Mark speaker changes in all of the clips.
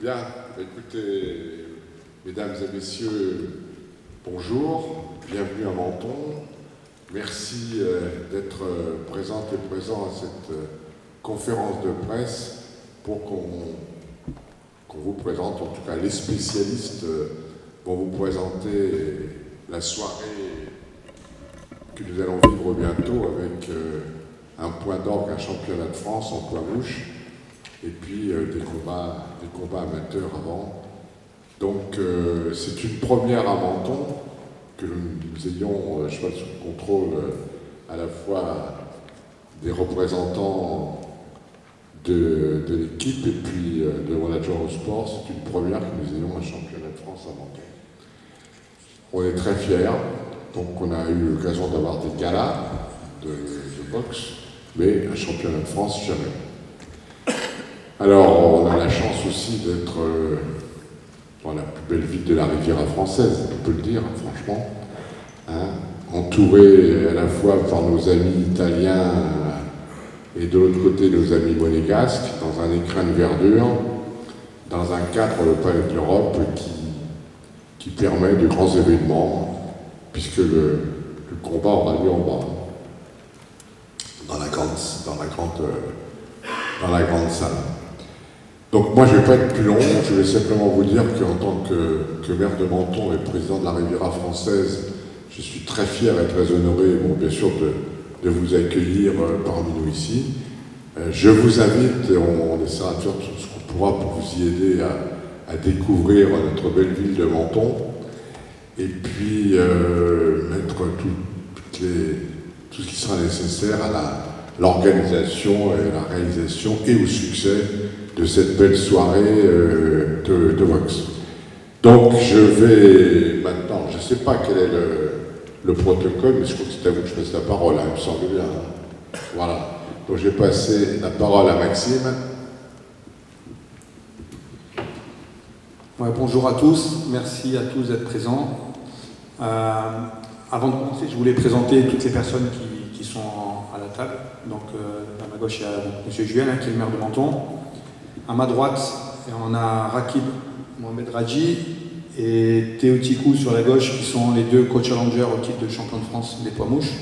Speaker 1: Bien, écoutez, mesdames et messieurs, bonjour, bienvenue à Menton. Merci d'être présentes et présents à cette conférence de presse pour qu'on vous présente, en tout cas les spécialistes vont vous présenter la soirée que nous allons vivre bientôt avec un point d'orgue, un championnat de France en poids mouche, et puis des combats amateurs avant. Donc c'est une première à Menton que nous ayons cheval sous le contrôle à la fois des représentants de l'équipe et puis de mon adjoint au sport. C'est une première que nous ayons un championnat de France à Menton. On est très fiers, donc on a eu l'occasion d'avoir des galas de boxe, mais un championnat de France, jamais. Alors, on a la chance aussi d'être dans la plus belle ville de la Riviera française, on peut le dire, franchement, hein, entouré à la fois par nos amis italiens et de l'autre côté nos amis monégasques, dans un écrin de verdure, dans un cadre, le Palais de l'Europe, qui permet de grands événements, puisque le combat aura lieu en bas, dans la grande salle. Donc moi je ne vais pas être plus long, je vais simplement vous dire qu'en tant que maire de Menton et président de la Riviera française, je suis très fier et très honoré, bon, bien sûr, de vous accueillir parmi nous ici. Je vous invite, on essaiera de faire tout ce qu'on pourra pour vous y aider à découvrir notre belle ville de Menton, et puis mettre tout ce qui sera nécessaire à l'organisation et à la réalisation et au succès de cette belle soirée de Vox. Donc je vais maintenant, je ne sais pas quel est le protocole, mais je crois que c'est à vous que je passe la parole, hein, il me semble bien. Hein. Voilà, donc je vais passer la parole à Maxime.
Speaker 2: Ouais, bonjour à tous, merci à tous d'être présents. Avant de commencer, je voulais présenter toutes les personnes qui sont à la table. Donc à ma gauche, il y a M. Juel, hein, qui est le maire de Menton. À ma droite, on a Rakib Mohamed Raji et Théo Tikou sur la gauche, qui sont les deux co-challengers au titre de champion de France des poids mouches.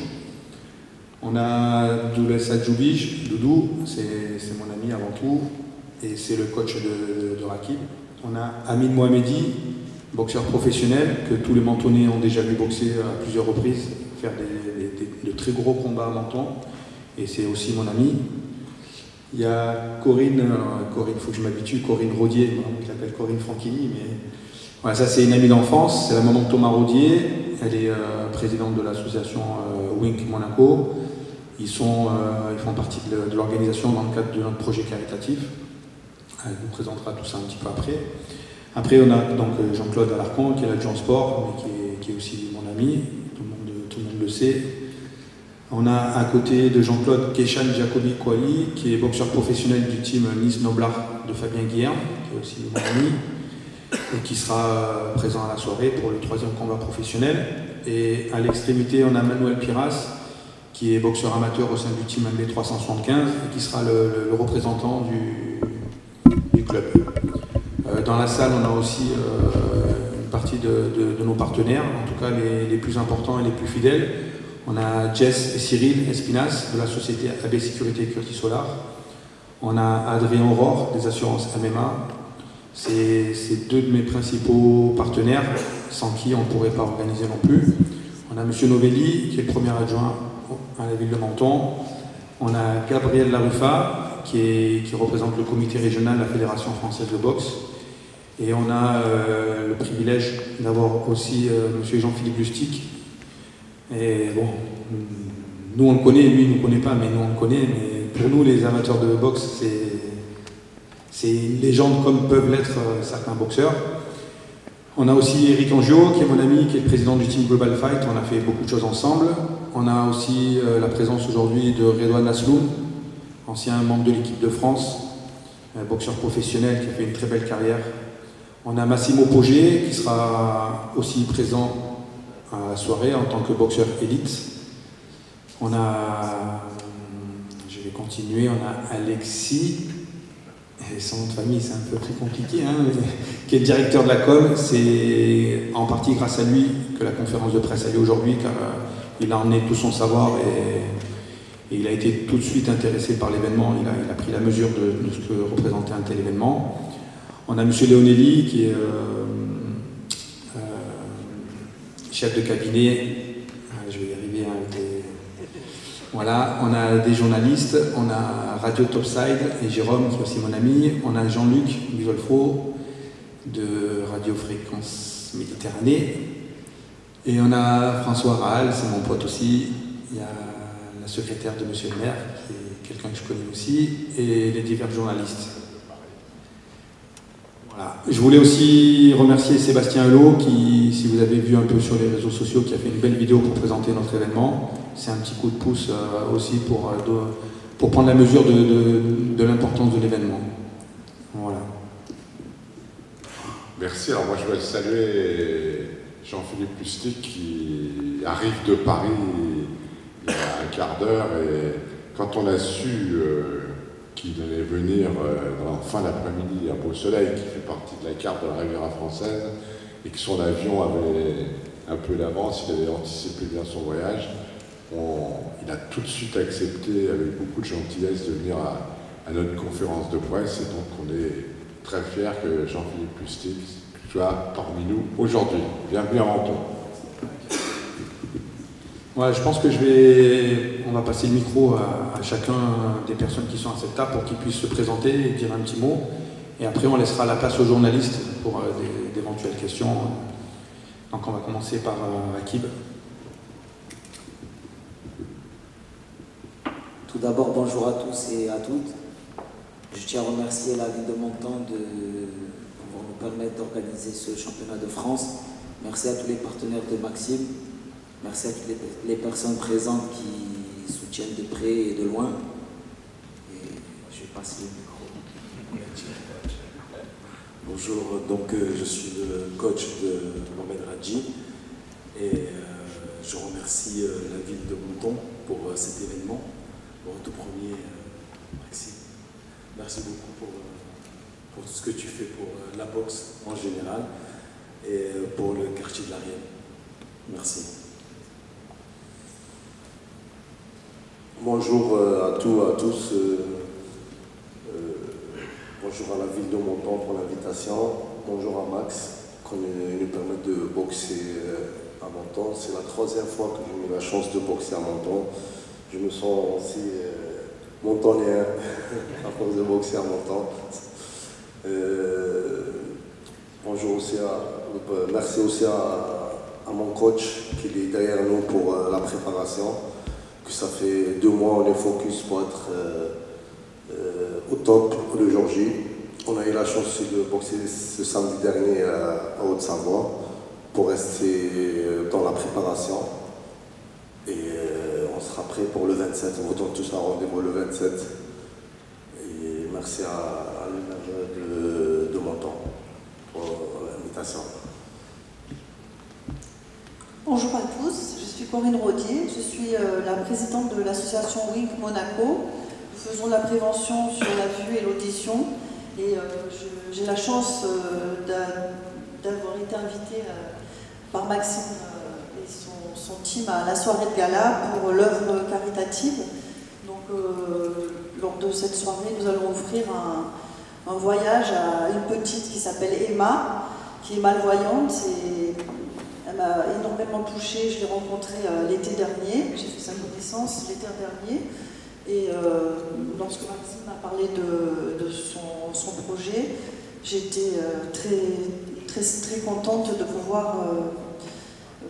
Speaker 2: On a Doulessa Djoubij, Doudou, c'est mon ami avant tout, et c'est le coach de Rakib. On a Amin Mohamedi, boxeur professionnel, que tous les Mentonnais ont déjà vu boxer à plusieurs reprises, faire de très gros combats à Menton, et c'est aussi mon ami. Il y a Corinne, il faut que je m'habitue, Corinne Rodier, je l'appelle Corinne Franchini, mais voilà, ça c'est une amie d'enfance, c'est la maman de Thomas Rodier, elle est présidente de l'association Wink Monaco. Ils font partie de l'organisation dans le cadre de notre projet caritatif. Elle vous présentera tout ça un petit peu après. Après, on a donc Jean-Claude Alarcon, qui est l'adjoint sport, mais qui est aussi mon ami, tout le monde le sait. On a à côté de Jean-Claude Keshan Jacobi Kouali, qui est boxeur professionnel du team Nice Noblard de Fabien Guillaume, qui est aussi mon ami, et qui sera présent à la soirée pour le 3e combat professionnel. Et à l'extrémité, on a Manuel Piras, qui est boxeur amateur au sein du team MB 375, et qui sera le représentant du club. Dans la salle, on a aussi une partie de nos partenaires, en tout cas les plus importants et les plus fidèles. On a Jess et Cyril Espinas de la société AB Sécurité Curtis Solar. On a Adrien Aurore des assurances MMA. C'est deux de mes principaux partenaires, sans qui on ne pourrait pas organiser non plus. On a M. Novelli, qui est le premier adjoint à la ville de Menton. On a Gabriel Laruffa, qui représente le comité régional de la Fédération française de boxe. Et on a le privilège d'avoir aussi M. Jean-Philippe Lustig. Et bon, nous on le connaît, lui il ne nous connaît pas, mais nous on le connaît. Mais pour nous, les amateurs de boxe, c'est une légende comme peuvent l'être certains boxeurs. On a aussi Eric Angio, qui est mon ami, qui est le président du team Global Fight. On a fait beaucoup de choses ensemble. On a aussi la présence aujourd'hui de Redouane Asloum, ancien membre de l'équipe de France, un boxeur professionnel qui a fait une très belle carrière. On a Massimo Pogé, qui sera aussi présent à la soirée en tant que boxeur élite. On a, je vais continuer, on a Alexis, et son nom de famille c'est un peu plus compliqué, hein, mais, qui est le directeur de la com. C'est en partie grâce à lui que la conférence de presse a lieu aujourd'hui, car il a emmené tout son savoir et il a été tout de suite intéressé par l'événement. Il a pris la mesure de ce que représentait un tel événement. On a M. Leonelli qui est chef de cabinet. Je vais y arriver avec les... Voilà, on a des journalistes, on a Radio Topside et Jérôme qui est aussi mon ami. On a Jean-Luc Guizolfo de Radio Fréquence Méditerranée. Et on a François Rahal, c'est mon pote aussi. Il y a la secrétaire de Monsieur le maire, qui est quelqu'un que je connais aussi, et les divers journalistes. Voilà. Je voulais aussi remercier Sébastien Hulot, qui, si vous avez vu un peu sur les réseaux sociaux, qui a fait une belle vidéo pour présenter notre événement. C'est un petit coup de pouce aussi pour prendre la mesure de l'importance de l'événement. Voilà.
Speaker 1: Merci. Alors moi je vais saluer Jean-Philippe Lustig qui arrive de Paris il y a un quart d'heure, et quand on a su qu'il allait venir en fin d'après-midi à Beau Soleil, qui fait partie de la carte de la Riviera française, et que son avion avait un peu d'avance, il avait anticipé bien son voyage, il a tout de suite accepté avec beaucoup de gentillesse de venir à notre conférence de presse, et donc on est très fiers que Jean-Philippe Lustig soit parmi nous aujourd'hui. Bienvenue à Menton.
Speaker 2: Ouais, je pense que on va passer le micro à chacun des personnes qui sont à cette table pour qu'ils puissent se présenter et dire un petit mot. Et après, on laissera la place aux journalistes pour d'éventuelles questions. Donc, on va commencer par Akib.
Speaker 3: Tout d'abord, bonjour à tous et à toutes. Je tiens à remercier la ville de Menton de nous permettre d'organiser ce championnat de France. Merci à tous les partenaires de Maxime. Merci à toutes les personnes présentes qui soutiennent de près et de loin. Et je vais passer le micro.
Speaker 4: Bonjour, donc je suis le coach de Mohamed Radji et je remercie la ville de Menton pour cet événement. Bon, tout premier, Maxime, merci beaucoup pour tout ce que tu fais pour la boxe en général et pour le quartier de l'Ariène. Merci.
Speaker 5: Bonjour à tous. Bonjour à la ville de Menton pour l'invitation. Bonjour à Max, qui nous permet de boxer à Menton. C'est la troisième fois que j'ai eu la chance de boxer à Menton. Je me sens aussi montonien à force de boxer à Menton. Bonjour aussi merci aussi à mon coach qui est derrière nous pour la préparation. Que ça fait 2 mois on est focus pour être au top le jour J. On a eu la chance de boxer ce samedi dernier à Haute-Savoie pour rester dans la préparation. Et on sera prêt pour le 27. On retourne tous à rendez-vous le 27. Et merci à l'UNAV de Menton pour l'invitation.
Speaker 6: Bonjour à tous, je suis Corinne Rodier, je suis la présidente de l'association Wink Monaco. Nous faisons la prévention sur la vue et l'audition et j'ai la chance d'avoir été invitée par Maxime et son team à la soirée de gala pour l'œuvre caritative. Donc lors de cette soirée, nous allons offrir un voyage à une petite qui s'appelle Emma, qui est malvoyante. Elle m'a énormément touchée, je l'ai rencontrée l'été dernier, j'ai fait sa connaissance l'été dernier. Et lorsque Maxime m'a parlé de son projet, j'étais très contente de pouvoir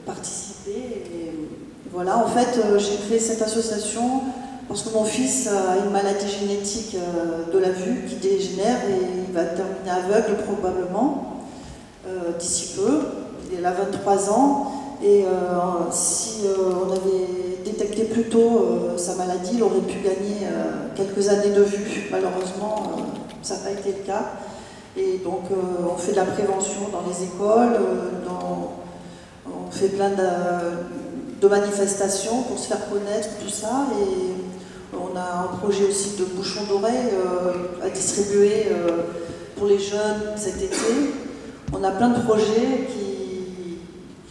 Speaker 6: participer. Et voilà, en fait, j'ai créé cette association parce que mon fils a une maladie génétique de la vue qui dégénère et il va terminer aveugle probablement d'ici peu. Il a 23 ans et si on avait détecté plus tôt sa maladie, il aurait pu gagner quelques années de vue. Malheureusement, ça n'a pas été le cas. Et donc on fait de la prévention dans les écoles, on fait plein de manifestations pour se faire connaître, tout ça. Et on a un projet aussi de bouchons dorés à distribuer pour les jeunes cet été. On a plein de projets qui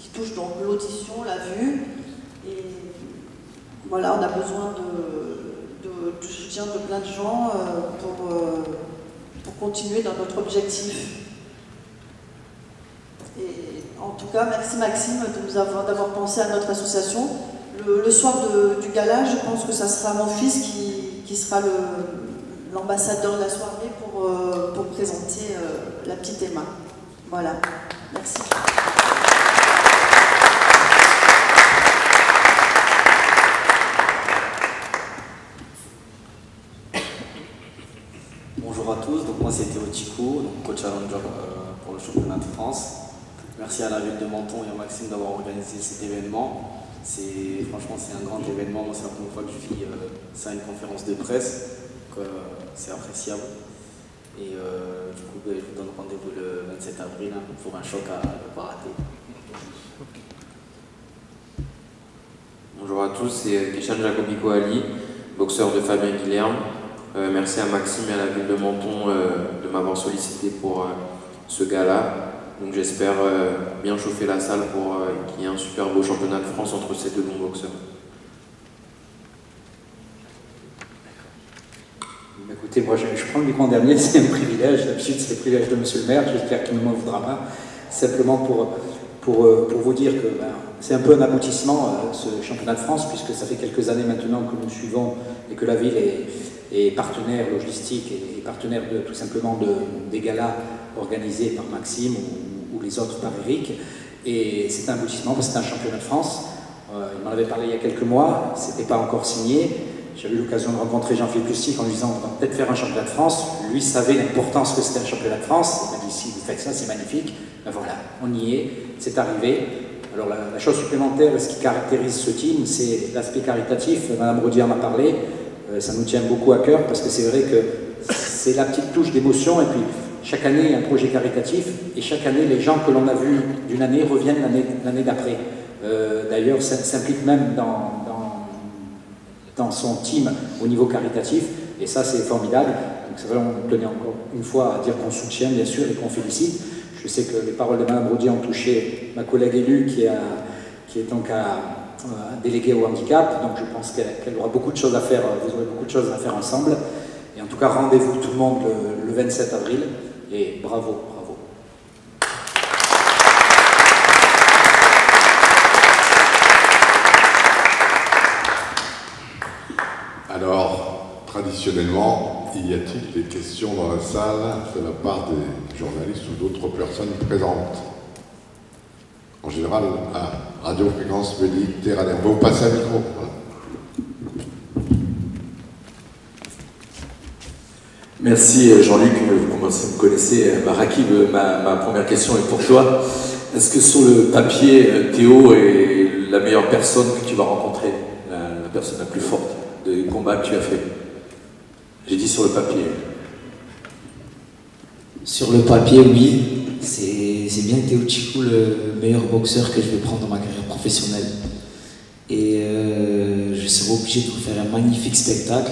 Speaker 6: touchent donc l'audition, la vue. Et voilà, on a besoin du soutien de plein de gens pour continuer dans notre objectif. Et en tout cas, merci Maxime d'avoir pensé à notre association. Le soir du gala, je pense que ça sera mon fils qui sera l'ambassadeur de la soirée pour présenter la petite Emma. Voilà, merci.
Speaker 7: Bonjour à tous, donc moi c'est Théo Ticou, coach challenger pour le championnat de France. Merci à la ville de Menton et à Maxime d'avoir organisé cet événement. Franchement c'est un grand événement, moi c'est la première fois que je vis ça à une conférence de presse, donc c'est appréciable. Et du coup je vous donne rendez-vous le 27 avril pour un choc à ne pas rater.
Speaker 8: Bonjour à tous, c'est Keshan Jacobico Ali, boxeur de Fabien Guilherme. Merci à Maxime et à la ville de Menton de m'avoir sollicité pour ce gala. Donc j'espère bien chauffer la salle pour qu'il y ait un super beau championnat de France entre ces deux bons boxeurs.
Speaker 9: Écoutez, moi je prends le micro en dernier, c'est un privilège. D'habitude c'est le privilège de monsieur le maire, j'espère qu'il ne m'en voudra pas. Simplement pour vous dire que c'est un peu un aboutissement ce championnat de France, puisque ça fait quelques années maintenant que nous suivons et que la ville est partenaire logistique et partenaire tout simplement des galas organisés par Maxime ou les autres par Eric. Et c'est un aboutissement parce que c'est un championnat de France. Il m'en avait parlé il y a quelques mois, c'était pas encore signé. J'avais eu l'occasion de rencontrer Jean-Philippe Lustig en lui disant on va peut-être faire un championnat de France. Lui savait l'importance que c'était un championnat de France. Il m'a dit si vous faites ça c'est magnifique. Ben voilà, on y est, c'est arrivé. Alors la chose supplémentaire, ce qui caractérise ce team, c'est l'aspect caritatif. Madame Rodier en a parlé. Ça nous tient beaucoup à cœur parce que c'est vrai que c'est la petite touche d'émotion et puis chaque année il y a un projet caritatif et chaque année les gens que l'on a vus d'une année reviennent l'année d'après. D'ailleurs s'impliquent même dans son team au niveau caritatif et ça c'est formidable. Donc c'est vrai, on tenait encore une fois à dire qu'on soutient bien sûr et qu'on félicite. Je sais que les paroles de Madame Rodier ont touché ma collègue élue qui est donc déléguée au handicap, donc je pense qu'elle aura beaucoup de choses à faire, vous aurez beaucoup de choses à faire ensemble. Et en tout cas, rendez-vous tout le monde le 27 avril, et bravo, bravo.
Speaker 1: Alors, traditionnellement, y a-t-il des questions dans la salle de la part des journalistes ou d'autres personnes présentes? En général, à Radio Fréquence Méditerranée. On va vous passer un micro. Voilà.
Speaker 4: Merci Jean-Luc, vous me connaissez. Rakib, ma première question est pour toi. Est-ce que sur le papier, Théo est la meilleure personne que tu vas rencontrer, la personne la plus forte des combats que tu as fait? J'ai dit sur le papier.
Speaker 3: Sur le papier, oui. C'est bien Théo Ticou, le meilleur boxeur que je vais prendre dans ma carrière professionnelle. Et je serai obligé de vous faire un magnifique spectacle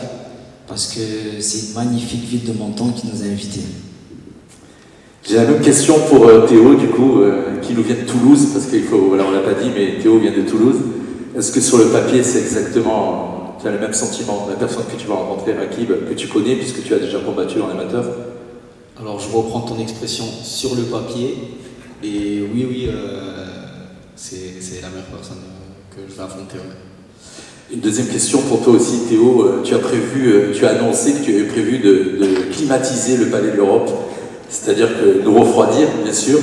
Speaker 3: parce que c'est une magnifique ville de Menton qui nous a invités.
Speaker 4: J'ai la même question pour Théo, du coup, qui nous vient de Toulouse, parce qu'il faut, voilà, on l'a pas dit, mais Théo vient de Toulouse. Est-ce que sur le papier, c'est exactement, tu as le même sentiment, la personne que tu vas rencontrer, Rakib, que tu connais, puisque tu as déjà combattu en amateur?
Speaker 7: Alors je reprends ton expression sur le papier, et oui, c'est la meilleure personne que je vais affronter. Ouais.
Speaker 4: Une deuxième question pour toi aussi, Théo. Tu as annoncé que tu avais prévu de climatiser le Palais de l'Europe, c'est-à-dire que nous refroidir, bien sûr.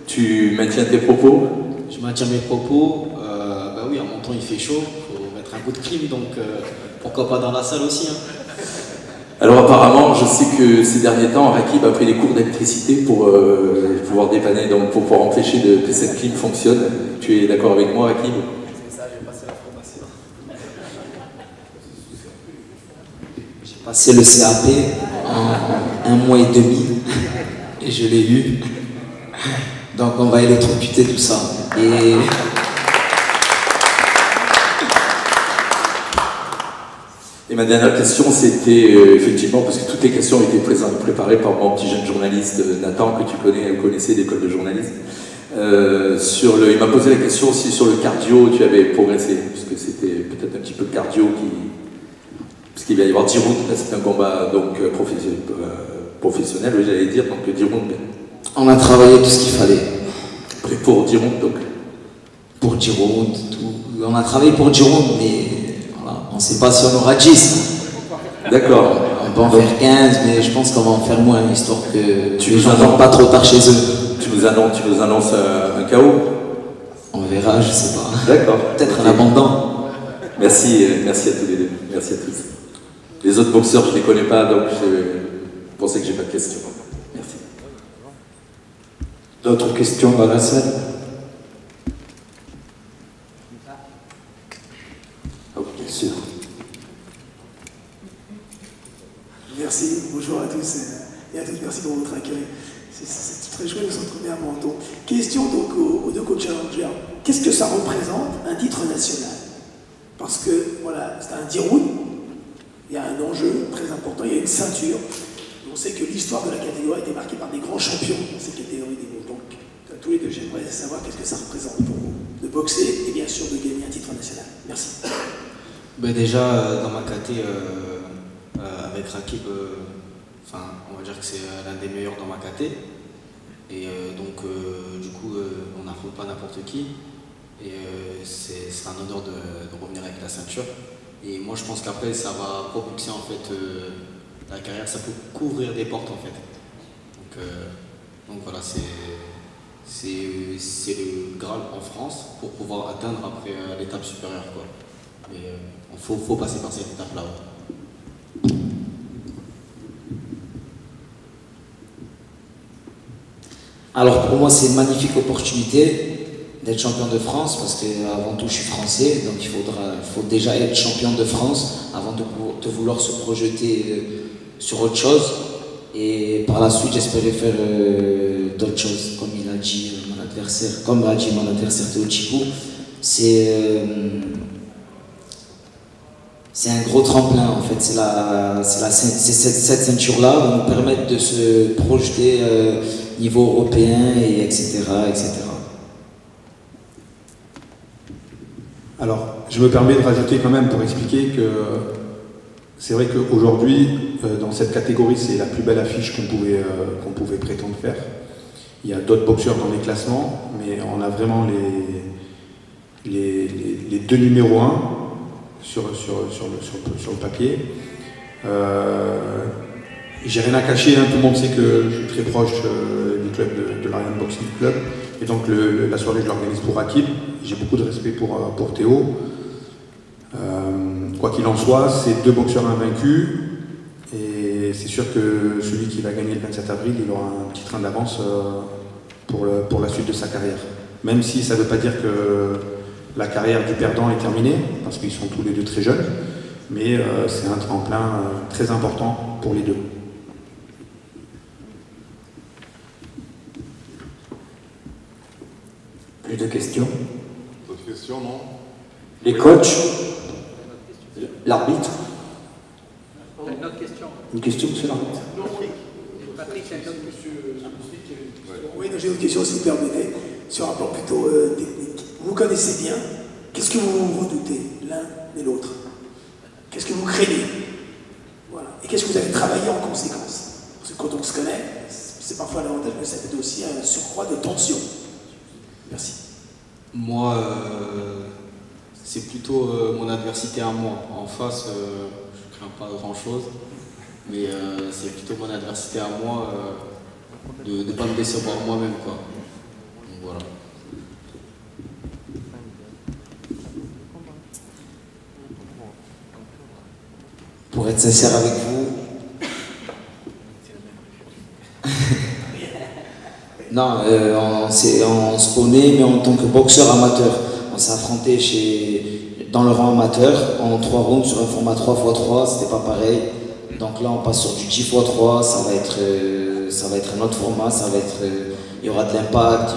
Speaker 4: Tu maintiens tes propos?
Speaker 7: Je maintiens mes propos. Bah oui, en Menton il fait chaud, il faut mettre un coup de clim, donc pourquoi pas dans la salle aussi. Hein.
Speaker 4: Alors apparemment, je sais que ces derniers temps, Rakib a pris des cours d'électricité pour pouvoir dépanner, donc pour pouvoir empêcher que cette clim fonctionne. Tu es d'accord avec moi, Rakib?
Speaker 7: C'est ça, j'ai passé la formation. J'ai passé le CAP en 1 mois et demi et je l'ai eu. Donc on va électrocuter tout ça.
Speaker 10: Et ma dernière question, c'était effectivement, parce que toutes les questions ont été préparées par mon petit jeune journaliste Nathan, que tu connais, vous connaissez l'école de journalisme. Il m'a posé la question aussi sur le cardio, tu avais progressé, parce que c'était peut-être un petit peu le cardio parce qu'il va y avoir 10 rounds, là c'est un combat donc, professionnel, oui, j'allais dire, donc 10 rounds.
Speaker 3: On a travaillé tout ce qu'il fallait.
Speaker 10: Prêt pour 10 rounds donc.
Speaker 3: Pour 10 rounds, tout. On a travaillé pour 10 rounds, mais voilà, on ne sait pas si on aura 10.
Speaker 10: D'accord.
Speaker 3: On peut en faire 15, mais je pense qu'on va en faire moins, histoire que
Speaker 10: tu
Speaker 3: les gens ne pas trop tard chez eux.
Speaker 10: Tu nous annonces un KO?
Speaker 3: On verra, je sais pas.
Speaker 10: D'accord.
Speaker 3: Peut-être un abandon.
Speaker 10: Merci à tous les deux. Merci à tous. Les autres boxeurs, je ne les connais pas, donc je pensais que j'ai pas de questions. Merci.
Speaker 9: D'autres questions dans la salle?
Speaker 10: Oh, bien sûr.
Speaker 11: Merci, bonjour à tous et à toutes, merci pour votre accueil. C'est très chouette de se retrouver à Menton. Question donc aux deux coachs challengers. Qu'est-ce que ça représente un titre national? Parce que voilà, c'est un 10 rounds, il y a un enjeu très important, il y a une ceinture. On sait que l'histoire de la catégorie a été marquée par des grands champions dans cette catégorie des mots. Donc, à tous les deux, j'aimerais savoir qu'est-ce que ça représente pour vous de boxer et bien sûr de gagner un titre national. Merci.
Speaker 7: Ben déjà, dans ma caté, avec Rakib, on va dire que c'est l'un des meilleurs dans ma caté. Et donc, du coup, on n'affronte pas n'importe qui. Et c'est un honneur de revenir avec la ceinture. Et moi, je pense qu'après, ça va propulser en fait la carrière. Ça peut couvrir des portes en fait. Donc voilà, c'est le Graal en France pour pouvoir atteindre après l'étape supérieure, quoi. Mais il faut passer par cette étape-là. Ouais.
Speaker 3: Alors pour moi, c'est une magnifique opportunité d'être champion de France parce qu'avant tout, je suis français, donc il faut déjà être champion de France avant de vouloir se projeter sur autre chose. Et par la suite, j'espérais faire d'autres choses, comme il a dit mon adversaire, Théo Chikou. C'est un gros tremplin en fait, c'est cette ceinture-là va nous permettre de se projeter niveau européen, et etc., etc.
Speaker 2: Alors, je me permets de rajouter quand même pour expliquer que c'est vrai qu'aujourd'hui, dans cette catégorie, c'est la plus belle affiche qu'on pouvait prétendre faire. Il y a d'autres boxeurs dans les classements, mais on a vraiment les deux numéros 1 sur le papier. J'ai rien à cacher, hein, tout le monde sait que je suis très proche du club de l'Ariane Boxing Club, et donc la soirée je l'organise pour Rakib. J'ai beaucoup de respect pour Théo. Quoi qu'il en soit, c'est deux boxeurs invaincus, et c'est sûr que celui qui va gagner le 27 avril, il aura un petit train d'avance pour la suite de sa carrière. Même si ça ne veut pas dire que la carrière du perdant est terminée, parce qu'ils sont tous les deux très jeunes, mais c'est un tremplin très important pour les deux.
Speaker 9: Plus de questions?
Speaker 1: D'autres questions, non?
Speaker 9: Les coachs? L'arbitre?
Speaker 12: Une autre question.
Speaker 9: Une question, monsieur l'arbitre?
Speaker 12: Patrick, c'est une autre question.
Speaker 11: Oui, j'ai une question, si vous permettez, sur un plan plutôt technique. Vous connaissez bien, qu'est-ce que vous redoutez l'un et l'autre? Qu'est-ce que vous craignez? Voilà. Et qu'est-ce que vous avez travaillé en conséquence? Parce que quand on se connaît, c'est parfois l'avantage, mais ça peut être aussi un surcroît de tension. Merci.
Speaker 7: Moi, c'est plutôt mon adversité à moi. En face, je ne crains pas grand-chose, mais c'est plutôt mon adversité à moi de ne pas me décevoir moi-même, quoi. Donc voilà.
Speaker 3: Pour être sincère avec vous, non, on se connaît, mais en tant que boxeur amateur. On s'est affronté dans le rang amateur en 3 rounds sur un format 3x3, c'était pas pareil. Donc là, on passe sur du 10x3, ça va être un autre format, il y aura de l'impact,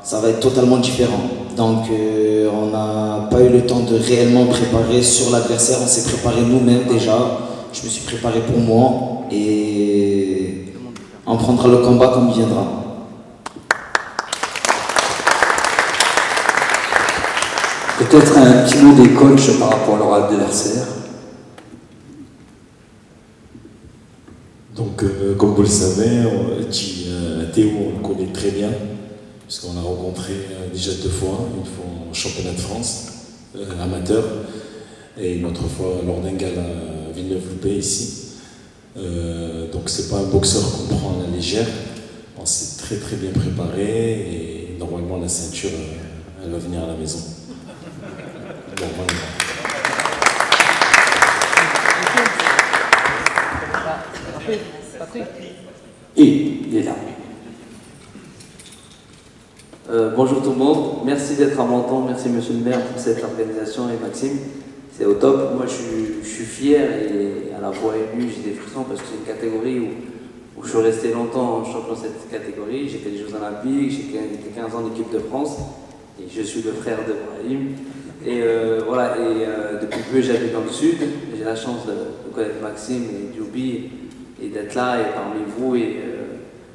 Speaker 3: ça va être totalement différent. Donc on n'a pas eu le temps de réellement préparer sur l'adversaire, on s'est préparé nous-mêmes déjà. Je me suis préparé pour moi et on prendra le combat comme il viendra.
Speaker 10: Peut-être un petit mot des coachs par rapport à leur adversaire.
Speaker 4: Donc, comme vous le savez, Théo, on le connaît très bien, puisqu'on l'a rencontré déjà 2 fois, une fois au championnat de France, amateur, et une autre fois lors d'un gala à Villeneuve-Loubet, ici. Donc, c'est pas un boxeur qu'on prend à la légère. On s'est très très bien préparé, et normalement, la ceinture, elle va venir à la maison. Normalement.
Speaker 10: Et il est là.
Speaker 13: Bonjour tout le monde, merci d'être à Menton, merci monsieur le maire pour cette organisation et Maxime, c'est au top. Moi je suis fier et à la fois ému, j'ai des frissons parce que c'est une catégorie où je suis resté longtemps champion de cette catégorie. J'ai fait les Jeux Olympiques, j'ai été 15 ans d'équipe de France et je suis le frère de Brahim. Et voilà, depuis peu j'habite dans le sud, j'ai la chance de connaître Maxime et Djoubi et d'être là et parmi vous et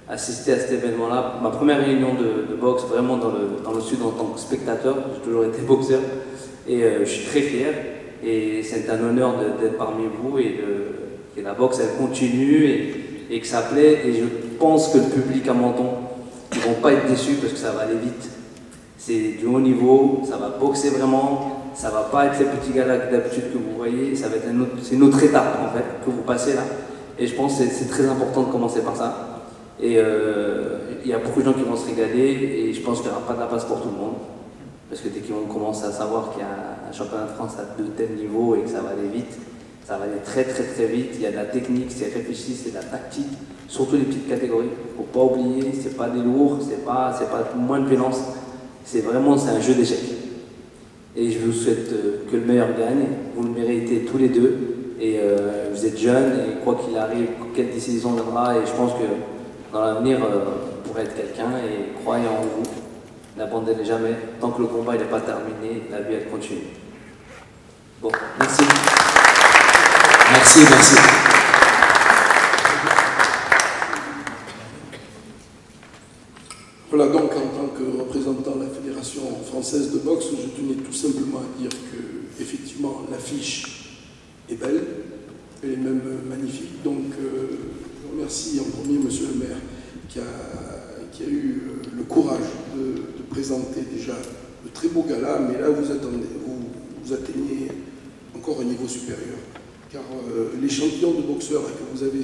Speaker 13: assister à cet événement-là. Ma première réunion de boxe vraiment dans le sud en tant que spectateur, j'ai toujours été boxeur et je suis très fier et c'est un honneur d'être parmi vous et que la boxe elle continue et que ça plaît et je pense que le public à Menton, ils vont pas être déçus parce que ça va aller vite. C'est du haut niveau, ça va boxer vraiment, ça va pas être les petits galas d'habitude que vous voyez, ça va être c'est une autre étape en fait que vous passez là. Et je pense que c'est très important de commencer par ça. Et il y a beaucoup de gens qui vont se régaler et je pense qu'il n'y aura pas de la place pour tout le monde. Parce que dès qu'ils vont commencer à savoir qu'il y a un championnat de France à de tels niveaux et que ça va aller vite, ça va aller très très très vite. Il y a de la technique, c'est réfléchi, c'est de la tactique, surtout les petites catégories. Il ne faut pas oublier, c'est pas des lourds, c'est pas moins de violence. C'est un jeu d'échecs. Et je vous souhaite que le meilleur gagne. Vous le méritez tous les deux. Et vous êtes jeunes et quoi qu'il arrive, quelle décision viendra. Et je pense que dans l'avenir, vous pourrez être quelqu'un et croyez en vous. N'abandonnez jamais. Tant que le combat n'est pas terminé, la vie elle continue. Bon, merci.
Speaker 3: Merci.
Speaker 14: Voilà, donc en tant que représentant de la Fédération française de boxe, je tenais tout simplement à dire que, effectivement, l'affiche est belle, elle est même magnifique. Donc, je remercie en premier monsieur le maire qui a eu le courage de présenter déjà de très beaux galas, mais là vous atteignez encore un niveau supérieur. Car les champions de boxeurs que vous avez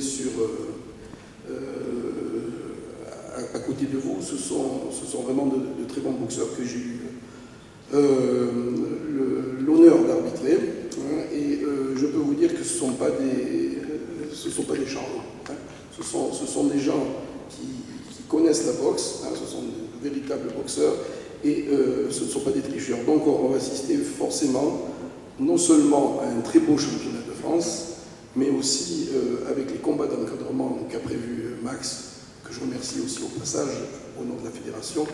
Speaker 14: à côté de vous, ce sont vraiment de très bons boxeurs que j'ai eu l'honneur d'arbitrer. Et je peux vous dire que ce ne sont pas des charlatans. Ce sont des gens qui connaissent la boxe, ce sont de véritables boxeurs et ce ne sont pas des tricheurs. Donc on va assister forcément non seulement à un très beau championnat de France, mais aussi avec les combats d'encadrement qu'a prévu Max, que je remercie aussi au passage au nom de la fédération.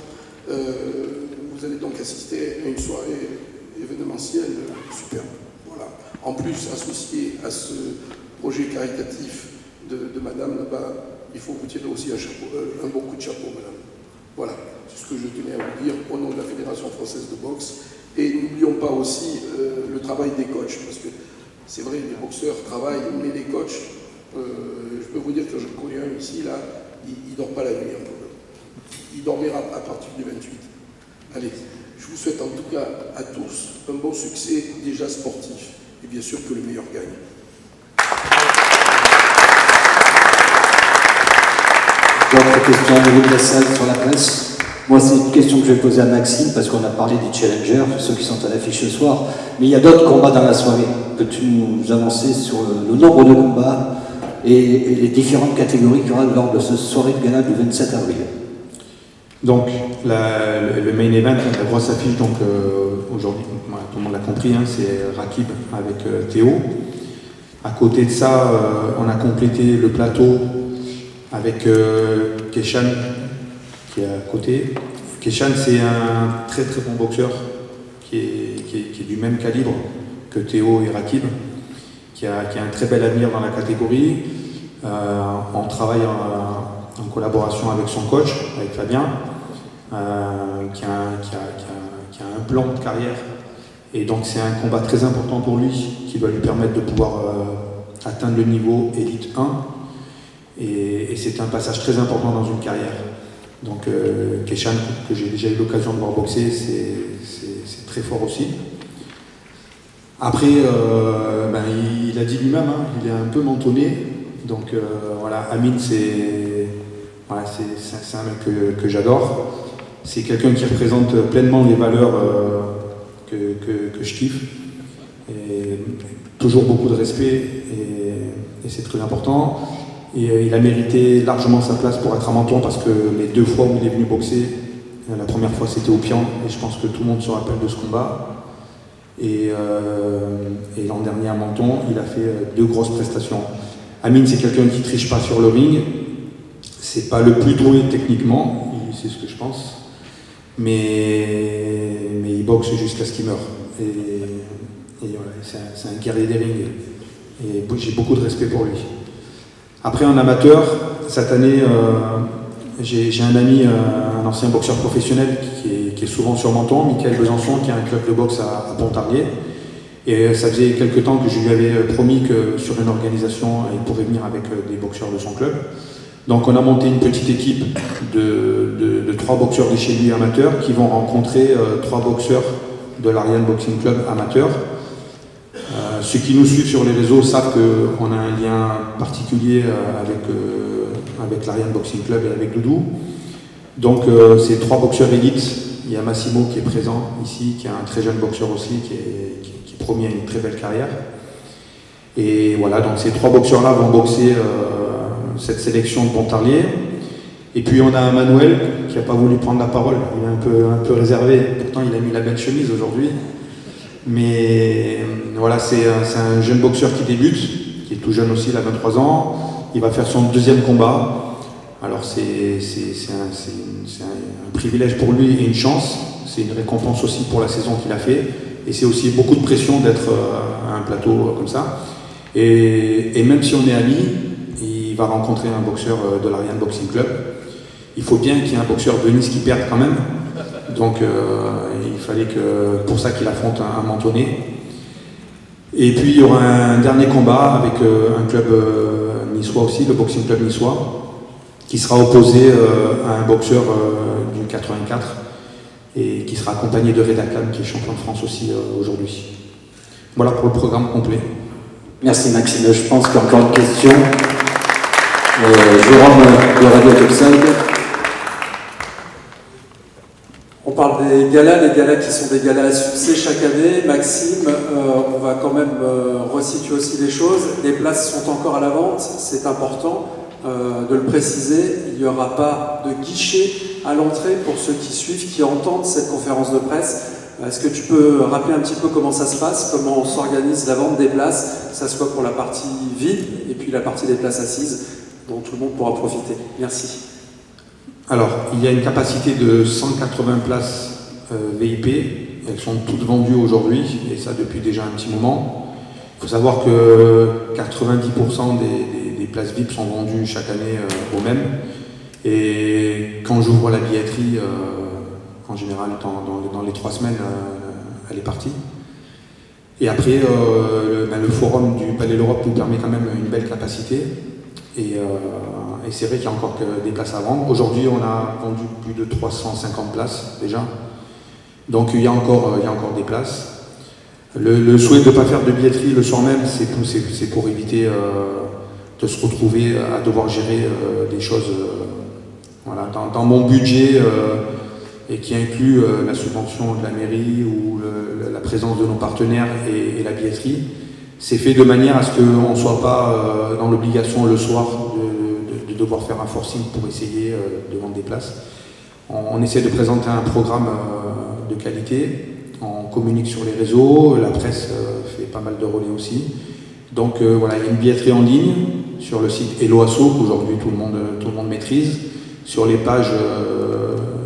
Speaker 14: Vous allez donc assister à une soirée événementielle superbe. Voilà. En plus, associé à ce projet caritatif de madame là-bas, il faut vous tirer aussi un bon coup de chapeau, madame. Voilà, c'est ce que je tenais à vous dire au nom de la Fédération française de boxe. Et n'oublions pas aussi le travail des coachs, parce que c'est vrai, les boxeurs travaillent, mais les coachs, je peux vous dire que je connais un ici, là, il ne dort pas la nuit un peu. Il dormira à partir du 28. Allez, je vous souhaite en tout cas à tous un bon succès déjà sportif, et bien sûr que le meilleur gagne.
Speaker 9: D'autres questions au niveau de la salle sur la presse? Moi, c'est une question que je vais poser à Maxime, parce qu'on a parlé des challengers, ceux qui sont à l'affiche ce soir, mais il y a d'autres combats dans la soirée. Peux-tu nous avancer sur le nombre de combats et les différentes catégories qu'il y aura lors de cette soirée de gala du 27 avril?
Speaker 2: Donc, le main event, la grosse affiche, donc aujourd'hui, tout le monde l'a compris, c'est Rakib avec Théo. À côté de ça, on a complété le plateau avec Keshan qui est à côté, Keshan, c'est un très très bon boxeur qui est du même calibre que Théo et Rakib, qui a un très bel avenir dans la catégorie. On travaille en collaboration avec son coach, avec Fabien, qui a un plan de carrière. Et donc c'est un combat très important pour lui, qui doit lui permettre de pouvoir atteindre le niveau Elite 1. Et c'est un passage très important dans une carrière. Donc Keshan, que j'ai déjà eu l'occasion de voir boxer, c'est très fort aussi. Après, il a dit lui-même, hein, il est un peu mentonné. Donc voilà, Amine, c'est un mec que j'adore. C'est quelqu'un qui représente pleinement les valeurs que je kiffe. Et toujours beaucoup de respect, et c'est très important. Et il a mérité largement sa place pour être à Menton, parce que les 2 fois où il est venu boxer, la première fois c'était au Pian, et je pense que tout le monde se rappelle de ce combat. Et l'an dernier à Menton, il a fait 2 grosses prestations. Amine, c'est quelqu'un qui ne triche pas sur le ring. C'est pas le plus doué techniquement, c'est ce que je pense. Mais il boxe jusqu'à ce qu'il meure. Et voilà, c'est un guerrier des rings. Et j'ai beaucoup de respect pour lui. Après, en amateur, cette année, j'ai un ami, un ancien boxeur professionnel qui est souvent sur Menton, Michael Besançon, qui a un club de boxe à Pontarlier. Et ça faisait quelques temps que je lui avais promis que sur une organisation, il pourrait venir avec des boxeurs de son club. Donc on a monté une petite équipe de 3 boxeurs de chez lui amateurs qui vont rencontrer 3 boxeurs de l'Ariane Boxing Club amateur. Ceux qui nous suivent sur les réseaux savent qu'on a un lien particulier avec l'Ariane Boxing Club et avec Doudou. Donc c'est 3 boxeurs élites. Il y a Massimo qui est présent ici, qui est un très jeune boxeur aussi, qui promet une très belle carrière. Et voilà, donc ces 3 boxeurs-là vont boxer cette sélection de Pontarlier. Et puis on a Manuel qui n'a pas voulu prendre la parole, il est un peu réservé, pourtant il a mis la belle chemise aujourd'hui. Mais voilà, c'est un jeune boxeur qui débute, qui est tout jeune aussi, il a 23 ans. Il va faire son 2e combat. Alors c'est un privilège pour lui et une chance. C'est une récompense aussi pour la saison qu'il a fait. Et c'est aussi beaucoup de pression d'être à un plateau comme ça. Et même si on est amis, il va rencontrer un boxeur de l'Ariane Boxing Club. Il faut bien qu'il y ait un boxeur de Nice qui perde quand même. Donc il fallait pour ça qu'il affronte un Mentonné. Et puis il y aura un dernier combat avec un club niçois aussi, le Boxing Club niçois, qui sera opposé à un boxeur du 84 et qui sera accompagné de Reda Khan, qui est champion de France aussi aujourd'hui. Voilà pour le programme complet.
Speaker 9: Merci Maxime. Je pense qu'il y a encore une question. Jérôme de Radio Topside.
Speaker 15: On parle des galas, les galas qui sont des galas à succès chaque année. Maxime, on va quand même resituer aussi les choses. Les places sont encore à la vente, c'est important de le préciser. Il n'y aura pas de guichet à l'entrée pour ceux qui suivent, qui entendent cette conférence de presse. Est-ce que tu peux rappeler un petit peu comment ça se passe, comment on s'organise la vente des places, que ce soit pour la partie vide et puis la partie des places assises, dont tout le monde pourra profiter. Merci.
Speaker 2: Alors, il y a une capacité de 180 places VIP. Elles sont toutes vendues aujourd'hui, et ça depuis déjà un petit moment. Il faut savoir que 90% des places VIP sont vendues chaque année au même. Et quand j'ouvre la billetterie, en général, dans les 3 semaines, elle est partie. Et après, le forum du Palais de l'Europe nous permet quand même une belle capacité. Et c'est vrai qu'il y a encore des places à vendre. Aujourd'hui, on a vendu plus de 350 places déjà. Donc il y a encore des places. Le souhait de ne pas faire de billetterie le soir même, c'est pour éviter de se retrouver à devoir gérer des choses voilà, dans mon budget et qui inclut la subvention de la mairie ou la présence de nos partenaires et la billetterie. C'est fait de manière à ce qu'on ne soit pas dans l'obligation le soir de devoir faire un forcing pour essayer de vendre des places. On essaie de présenter un programme de qualité, on communique sur les réseaux, la presse fait pas mal de relais aussi. Donc voilà, il y a une billetterie en ligne sur le site Hello Asso qu'aujourd'hui tout le monde maîtrise, sur les pages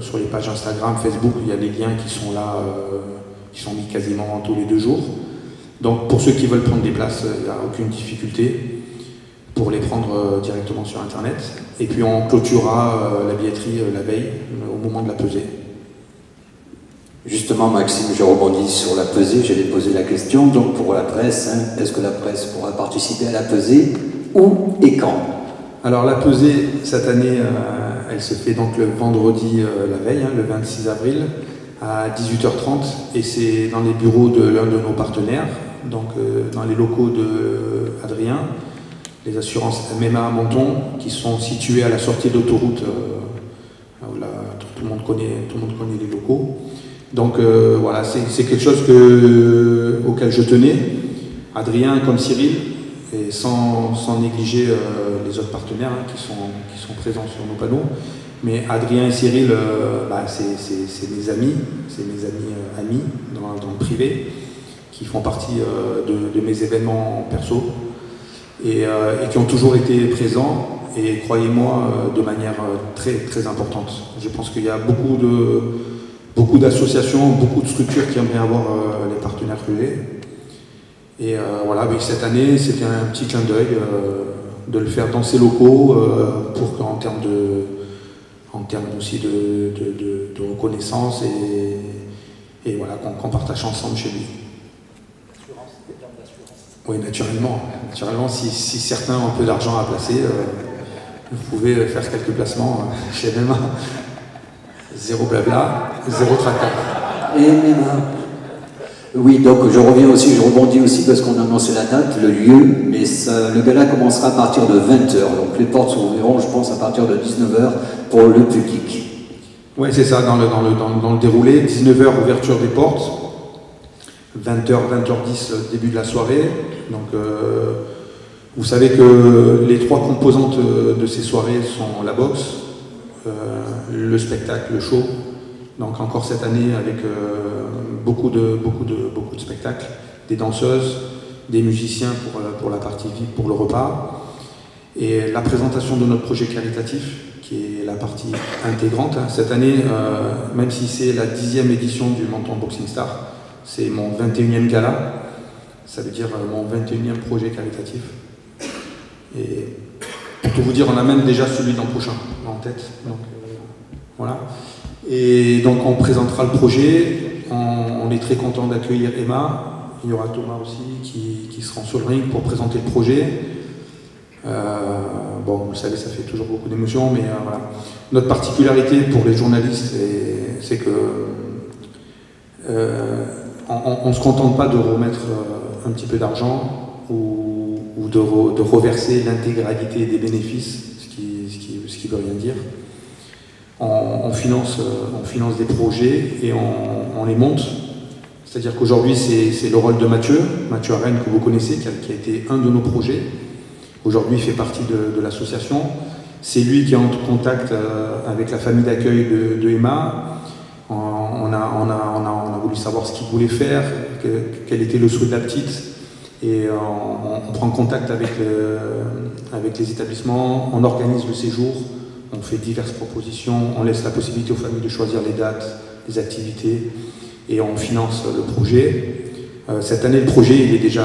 Speaker 2: sur les pages Instagram, Facebook, il y a des liens qui sont là, qui sont mis quasiment tous les 2 jours. Donc pour ceux qui veulent prendre des places, il n'y a aucune difficulté pour les prendre directement sur Internet. Et puis on clôturera la billetterie la veille, au moment de la pesée.
Speaker 16: Justement, Maxime, je rebondis sur la pesée, j'allais poser la question. Donc pour la presse, est-ce que la presse pourra participer à la pesée? Où et quand?
Speaker 2: Alors la pesée, cette année, elle se fait donc le vendredi la veille, le 26 avril, à 18h30. Et c'est dans les bureaux de l'un de nos partenaires, donc dans les locaux d'Adrien, les assurances MMA à Menton, qui sont situés à la sortie d'autoroute, où tout le monde connaît les locaux. Donc voilà, c'est quelque chose auquel je tenais, Adrien comme Cyril, et sans négliger les autres partenaires qui sont présents sur nos panneaux. Mais Adrien et Cyril, c'est mes amis, amis dans le privé, qui font partie de mes événements perso, et qui ont toujours été présents, et croyez-moi, de manière très, très importante. Je pense qu'il y a beaucoup d'associations, beaucoup de structures qui aimeraient avoir les partenaires relais. Et voilà, mais cette année, c'était un petit clin d'œil de le faire dans ces locaux pour qu'en termes aussi de reconnaissance et voilà, qu'on partage ensemble chez lui. Oui, naturellement, si certains ont un peu d'argent à placer, vous pouvez faire quelques placements chez MMA. Zéro blabla, zéro tracas.
Speaker 16: Et oui, donc je rebondis aussi parce qu'on a annoncé la date, le lieu, mais le gala commencera à partir de 20h. Donc les portes s'ouvriront, je pense, à partir de 19h pour le public.
Speaker 2: Oui, c'est ça, dans le déroulé. 19h, ouverture des portes. 20h, 20h10, début de la soirée. Donc, vous savez que les 3 composantes de ces soirées sont la boxe, le spectacle, le show. Donc encore cette année avec beaucoup de spectacles, des danseuses, des musiciens pour la partie VIP, pour le repas, et la présentation de notre projet caritatif, qui est la partie intégrante. Cette année, même si c'est la 10e édition du Menton Boxing Star, c'est mon 21e gala, ça veut dire mon 21e projet caritatif. Et pour tout vous dire, on a même déjà celui de l'an prochain en tête. Donc, voilà. Et donc on présentera le projet, on est très content d'accueillir Emma, il y aura Thomas aussi qui sera sur le ring pour présenter le projet. Bon, vous le savez, ça fait toujours beaucoup d'émotions, mais voilà. Notre particularité pour les journalistes, c'est que on ne se contente pas de remettre un petit peu d'argent ou de reverser l'intégralité des bénéfices, ce qui veut rien dire. On finance des projets et on les monte. C'est-à-dire qu'aujourd'hui, c'est le rôle de Mathieu Arène, que vous connaissez, qui a été un de nos projets. Aujourd'hui, il fait partie de l'association. C'est lui qui est en contact avec la famille d'accueil de Emma. On a voulu savoir ce qu'il voulait faire, quel était le souhait de la petite. Et on prend contact avec les établissements, on organise le séjour. On fait diverses propositions, on laisse la possibilité aux familles de choisir les dates, les activités, et on finance le projet. Cette année, le projet il est déjà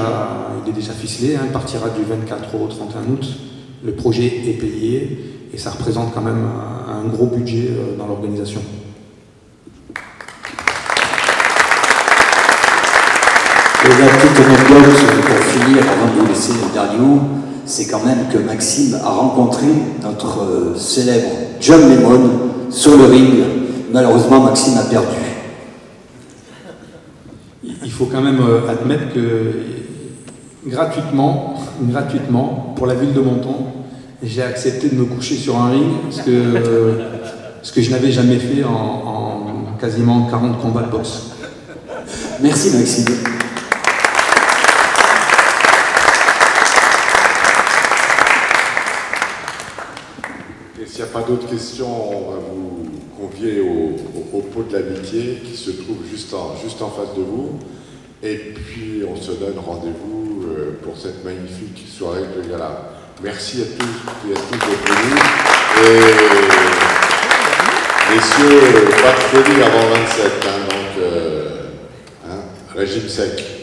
Speaker 2: ficelé, il partira du 24 au 31 août. Le projet est payé et ça représente quand même un gros budget dans l'organisation.
Speaker 16: Et la petite anecdote pour finir, avant de vous laisser le dernier mot, c'est quand même que Maxime a rencontré notre célèbre John Lemon sur le ring. Malheureusement, Maxime a perdu.
Speaker 2: Il faut quand même admettre que gratuitement, pour la ville de Menton, j'ai accepté de me coucher sur un ring, ce que je n'avais jamais fait en quasiment 40 combats de boxe.
Speaker 16: Merci Maxime.
Speaker 1: S'il n'y a pas d'autres questions, on va vous convier au pot de l'amitié qui se trouve juste en face de vous. Et puis on se donne rendez-vous pour cette magnifique soirée de gala. Merci à tous et à toutes d'être venus. Et Messieurs, pas de folie avant 27, hein, donc régime sec.